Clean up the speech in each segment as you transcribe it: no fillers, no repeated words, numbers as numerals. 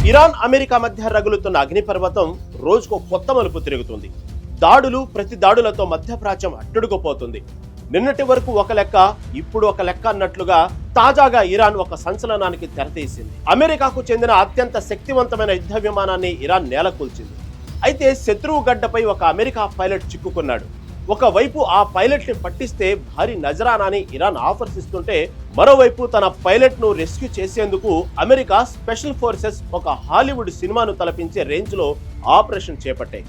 Iran America మధ్య రగులుతున్న అగ్నిపర్వతం రోజుకో కొత్త మలుపు తిరుగుతుంది. దాడులు ప్రతి దాడులతో మధ్యప్రాచ్యం అట్టుడుకుపోతుంది. నిన్నటి వరకు ఒక లెక్క, ఇప్పుడు ఒక లెక్క అన్నట్లుగా తాజాగా ఇరాన్ ఒక సంచలనానికి తెరతీసింది. అమెరికాకు చెందిన అత్యంత శక్తివంతమైన యుద్ధ విమానాన్ని ఇరాన్ నేలకూల్చింది. అయితే శత్రువు గడ్డపై ఒక అమెరికా పైలట్ చిక్కుకున్నాడు. ఒకవైపు ఆ పైలట్ ని పట్టిస్తే భారీ నజరానాని ఇరాన్ ఆఫర్స్ ఇస్తుంటే, మరోవైపు తన పైలట్ ను రెస్క్యూ చేసేందుకు అమెరికా స్పెషల్ ఫోర్సెస్ ఒక హాలీవుడ్ సినిమాను తలపించే రేంజ్ లో ఆపరేషన్ చేపట్టాయి.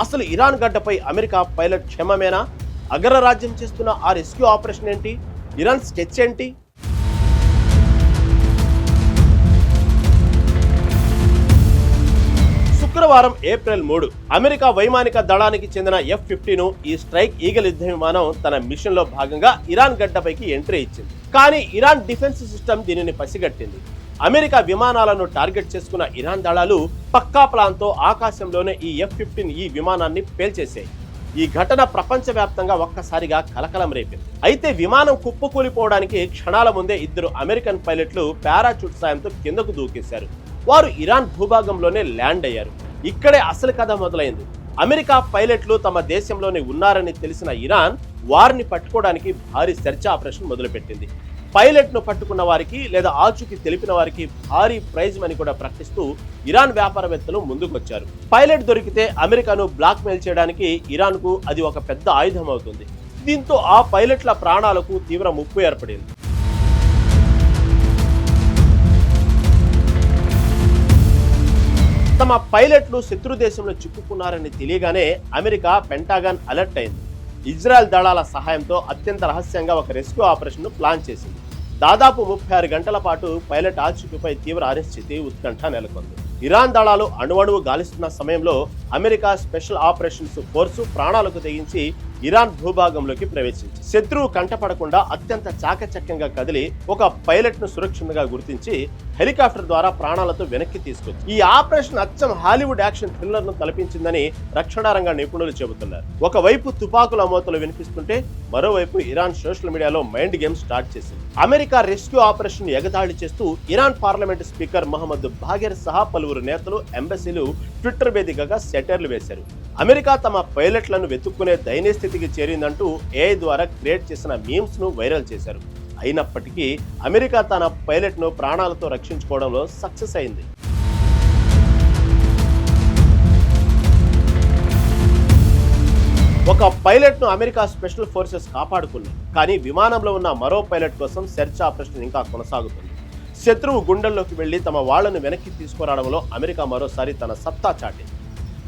అసలు ఇరాన్ గడ్డపై అమెరికా పైలట్ క్షేమమేనా? అగ్రరాజ్యం చేస్తున్న ఆ రెస్క్యూ ఆపరేషన్ ఏంటి? ఇరాన్ స్కెచ్ ఏంటి? శుక్రవారం ఏప్రిల్ 3 అమెరికా వైమానిక దళానికి చెందిన F-15 ఈ స్ట్రైక్ ఈగల్ యుద్ధ విమానం తన మిషన్ లో భాగంగా ఇరాన్ గడ్డపైకి ఎంట్రీ ఇచ్చింది. కానీ ఇరాన్ డిఫెన్స్ సిస్టమ్ దీనిని పసిగట్టింది. అమెరికా విమానాలను టార్గెట్ చేసుకున్న ఇరాన్ దళాలు పక్కా ప్లాన్ తో ఆకాశంలోనే ఈ F-15 ఈ విమానాన్ని పేల్చేశాయి. ఈ ఘటన ప్రపంచవ్యాప్తంగా ఒక్కసారిగా కలకలం రేపింది. అయితే విమానం కుప్పకూలిపోవడానికి క్షణాల ముందే ఇద్దరు అమెరికన్ పైలట్లు పారాచూట్ సాయంతో కిందకు దూకేశారు. వారు ఇరాన్ భూభాగంలోనే ల్యాండ్ అయ్యారు. ఇక్కడే అసలు కథ మొదలైంది. అమెరికా పైలట్లు తమ దేశంలోనే ఉన్నారని తెలిసిన ఇరాన్ వారిని పట్టుకోవడానికి భారీ సెర్చ్ ఆపరేషన్ మొదలుపెట్టింది. పైలట్ ను పట్టుకున్న వారికి లేదా ఆచూకీ తెలిపిన వారికి భారీ ప్రైజ్ మనీ కూడా ప్రకటిస్తూ ఇరాన్ వ్యాపారవేత్తలు ముందుకొచ్చారు. పైలట్ దొరికితే అమెరికాను బ్లాక్ మెయిల్ చేయడానికి ఇరాన్ కు అది ఒక పెద్ద ఆయుధం అవుతుంది. దీంతో ఆ పైలట్ల ప్రాణాలకు తీవ్ర ముప్పు ఏర్పడింది. తమ పైలట్లు శత్రు దేశంలో చిక్కుకున్నారని తెలియగానే అమెరికా పెంటాగన్ అలర్ట్ అయింది. ఇజ్రాయెల్ దళాల సహాయంతో అత్యంత రహస్యంగా ఒక రెస్క్యూ ఆపరేషన్ ప్లాన్ చేసింది. దాదాపు 36 గంటల పాటు పైలట్ ఆచూకీపై తీవ్ర అనిశ్చితి, ఉత్కంఠ నెలకొంది. ఇరాన్ దళాలు అణువణువు గాలిస్తున్న సమయంలో అమెరికా స్పెషల్ ఆపరేషన్స్ ఫోర్సు ప్రాణాలకు తెగించి ఇరాన్ భూభాగంలోకి ప్రవేశించి శత్రువు కంటపడకుండా అత్యంత చాకచక్యంగా కదిలి ఒక పైలట్ ను సురక్షితంగా గుర్తించి హెలికాప్టర్ ద్వారా ప్రాణాలతో వెనక్కి తీసుకొచ్చి ఈ ఆపరేషన్ అచ్చం హాలీవుడ్ యాక్షన్ థ్రిల్లర్ ను తలపించిందని రక్షణ రంగ నిపుణులు చెబుతున్నారు. ఒకవైపు తుపాకుల మోతలు వినిపిస్తుంటే, మరోవైపు ఇరాన్ సోషల్ మీడియాలో మైండ్ గేమ్ స్టార్ట్ చేసింది. అమెరికా రెస్క్యూ ఆపరేషన్ ఎగతాళి చేస్తూ ఇరాన్ పార్లమెంట్ స్పీకర్ మహమ్మద్ బాగెర్ సహా పలువురు నేతలు, ఎంబసీలు ట్విట్టర్ వేదికగా సెటైర్లు వేశారు. అమెరికా తమ పైలట్లను వెతుక్కునే దయనీయ స్థితికి చేరిందంటూ AI ద్వారా క్రియేట్ చేసిన మీమ్స్ ను వైరల్ చేశారు. అయినప్పటికీ అమెరికా తన పైలట్ ను ప్రాణాలతో రక్షించుకోవడంలో సక్సెస్ అయింది. ఒక పైలట్ ను అమెరికా స్పెషల్ ఫోర్సెస్ కాపాడుకున్నాయి. కానీ విమానంలో ఉన్న మరో పైలట్ కోసం సెర్చ్ ఆపరేషన్ ఇంకా కొనసాగుతుంది. శత్రువు గుండెల్లోకి వెళ్లి తమ వాళ్లను వెనక్కి తీసుకురావడంలో అమెరికా మరోసారి తన సత్తా చాటింది.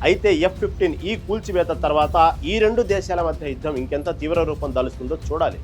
అయితే F-15 ఈ కూల్చివేత తర్వాత ఈ రెండు దేశాల మధ్య యుద్ధం ఇంకెంత తీవ్ర రూపం దాలుస్తుందో చూడాలి.